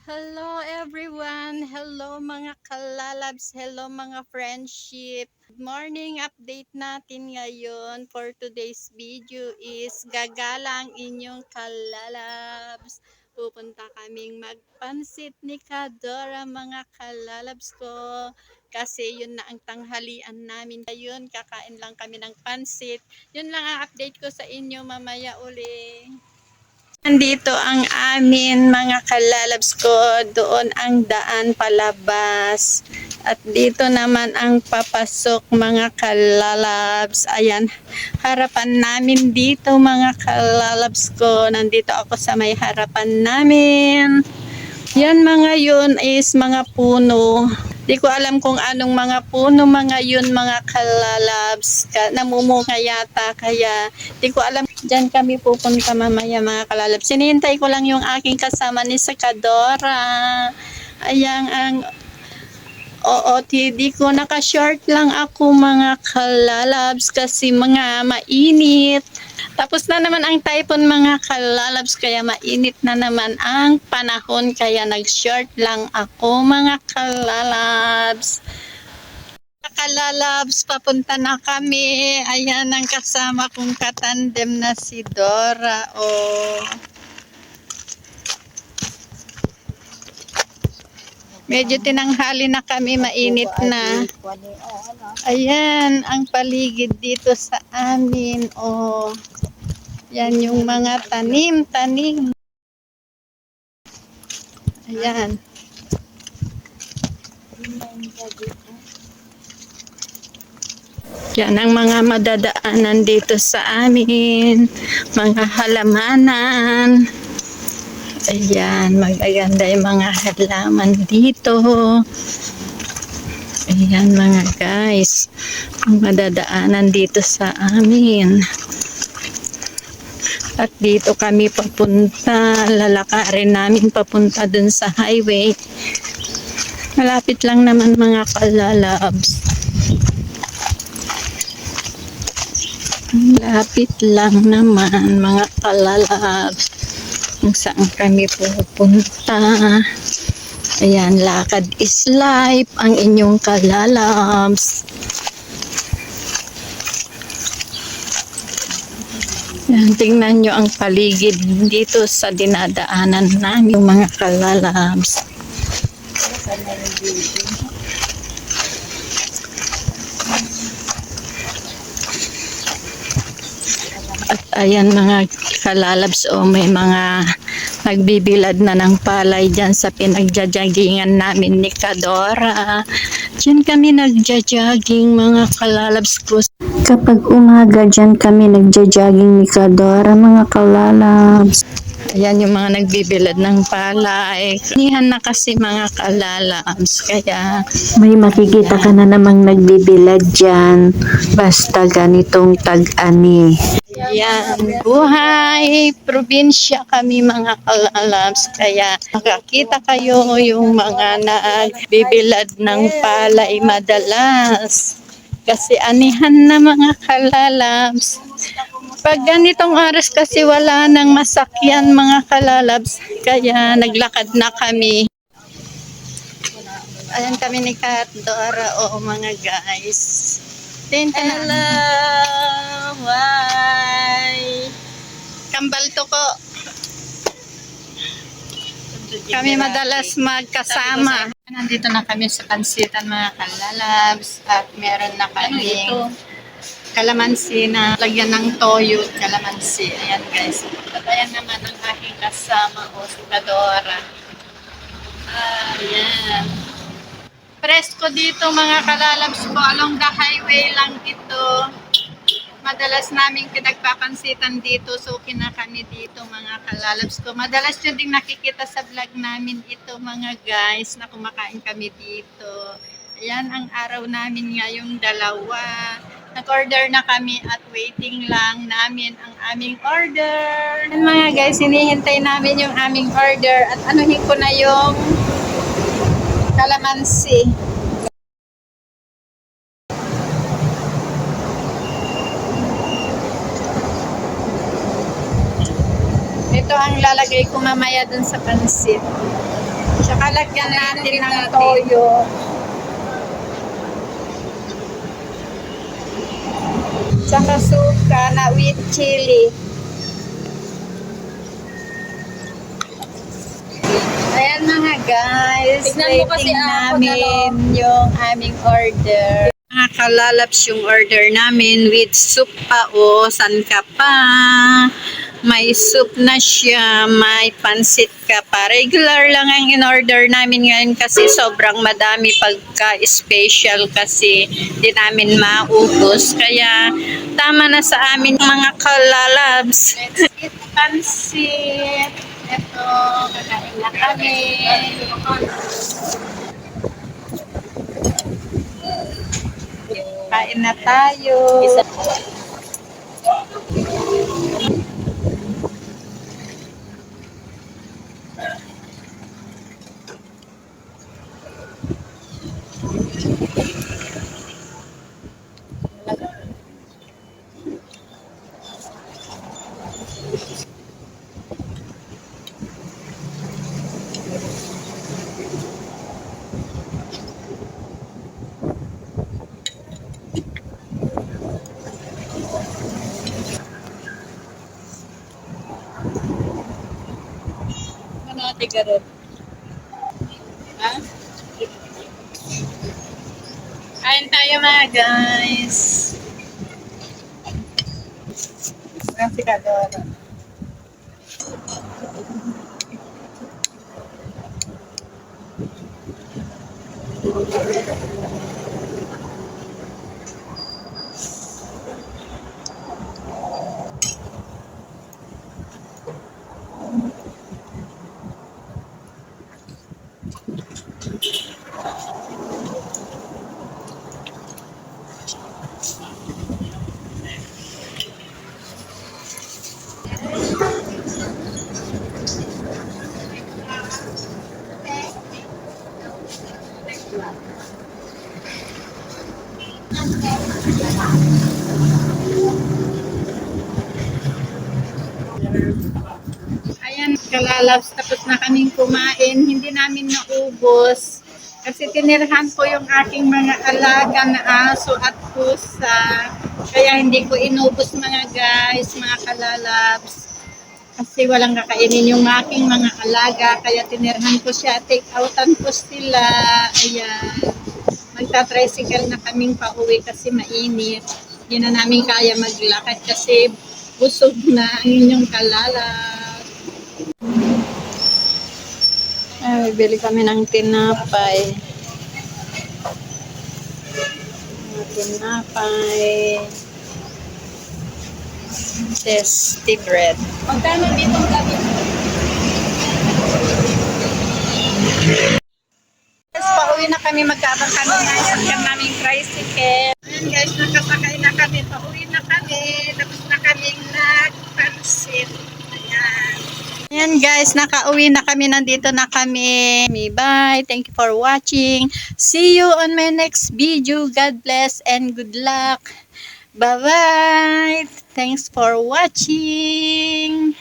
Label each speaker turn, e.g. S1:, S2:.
S1: Hello everyone! Hello mga kalalabs! Hello mga friendship! Good morning! Update natin ngayon for today's video is gagalang inyong kalalabs. Pupunta kaming magpansit ni Kadora mga kalalabs ko. Kasi yun na ang tanghalian namin. Ayun, kakain lang kami ng pansit. Yun lang ang update ko sa inyo mamaya uli. Nandito ang amin mga kalalabs ko, doon ang daan palabas. At dito naman ang papasok mga kalalabs. Ayan, harapan namin dito mga kalalabs ko. Nandito ako sa may harapan namin. Yan mga yun is mga puno. Di ko alam kung anong mga puno mga yun mga kalalabs. Namumunga yata kaya di ko alam. Diyan kami pupunta mamaya mga kalalabs. Sinihintay ko lang yung aking kasama ni Sakadora. Ayan ang OOTD ko. Naka-short lang ako mga kalalabs kasi mga mainit. Tapos na naman ang typhoon mga kalalabs kaya mainit na naman ang panahon kaya nag-short lang ako mga kalalabs. Kalalabs, papunta na kami. Ayan ang kasama kong katandem na si Dora. Oh. Medyo tinanghali na kami, mainit na. Ayan ang paligid dito sa amin. Oh. Yan yung mga tanim. Ayan. Yan ang mga madadaanan dito sa amin. Mga halamanan. Ayan, magaganda yung mga halaman dito. Ayan mga guys. Ang madadaanan dito sa amin. At dito kami papunta. Lalakarin namin papunta dun sa highway. Malapit lang naman mga kalalabs. Lapit lang naman mga kalalabs kung saan kami pupunta. Ayan, lakad is life ang inyong kalalabs. Ayan, tingnan nyo ang paligid dito sa dinadaanan namin mga kalalabs. At ayan mga kalalabs, may mga nagbibilad na ng palay dyan sa pinagjajagingan namin ni Kadora. Dyan kami nagjajogging mga kalalabs ko. Kapag umaga dyan kami nagjajogging ni Kadora mga kalalabs. Ayan yung mga nagbibilad ng palay. Kanihan na kasi mga kalalabs. Kaya may makikita ka na namang nagbibilad dyan. Basta ganitong tag-ani. Yan, buhay probinsya kami mga kalalabs. Kaya makakita kayo yung mga nagbibilad ng palay madalas. Kasi anihan na mga kalalabs. Pag ganitong oras kasi wala nang masakyan mga kalalabs. Kaya naglakad na kami. Ayan kami ni Kadora mga guys. Hello! Why? Kambal to ko. Kami madalas magkasama. Nandito na kami sa pansitan mga kalalabs at meron na kami kalamansi na lagyan ng toyo at kalamansi. Ayan guys. At ayan naman ang aking kasama si Kadora. Ayan. Presko dito mga kalalabs ko. Along the highway lang ito. Madalas naming pinagpapansitan dito. So kina kami dito mga kalalabs ko. Madalas nyo ding nakikita sa vlog namin ito mga guys na kumakain kami dito. Ayan ang araw namin ngayong dalawa. Nag-order na kami at waiting lang namin ang aming order. Ayan mga guys, hinihintay namin yung aming order at anuhin ko na yung kalamansi. Ito ang lalagay ko mamaya dun sa pansit. Tsaka lagyan natin ng toyo. Tsaka suka na with chili. Ayan mga guys,
S2: Tignan mo kasi
S1: waiting
S2: ako,
S1: namin yung aming order. Mga kalalaps yung order namin with soup pa o san ka pa. May soup na siya, may pansit ka pa. Regular lang ang in-order namin ngayon kasi sobrang madami pagka-special kasi di namin maubos. Kaya tama na sa amin mga kalalabs. Let's eat pansit. Ito, kakain na kami. Kain na tayo. Ano ate Garot? Ha? Kain tayo mga guys. Ang si Garot. Ayan, kalalabs, tapos na kaming kumain. Hindi namin naubos. Kasi tinirhan ko yung aking mga alaga na aso at pusa. Kaya hindi ko inubos mga guys, mga kalalabs. Kasi walang kakainin yung aking mga alaga. Kaya tinirhan ko siya. Take outan ko sila. Ayan. Magta-tricycle na kaming pauwi kasi mainit. Hindi na namin kaya maglakad kasi busog na ang inyong kalalabs. Ay, bili kami ng tinapay. Tinapay. Tasty bread.
S2: Magkano dito ang gabi?
S1: Yes, pauwi na kami. Magkabang kami na. Sakyan naming tricycle. Ayan guys, nakasakay na kami. Pauwi na kami. Tapos na kami nag-pansit. Ayan. Ayan guys, nakauwi na kami. Nandito na kami. Bye. Thank you for watching. See you on my next video. God bless and good luck. Bye-bye. Thanks for watching.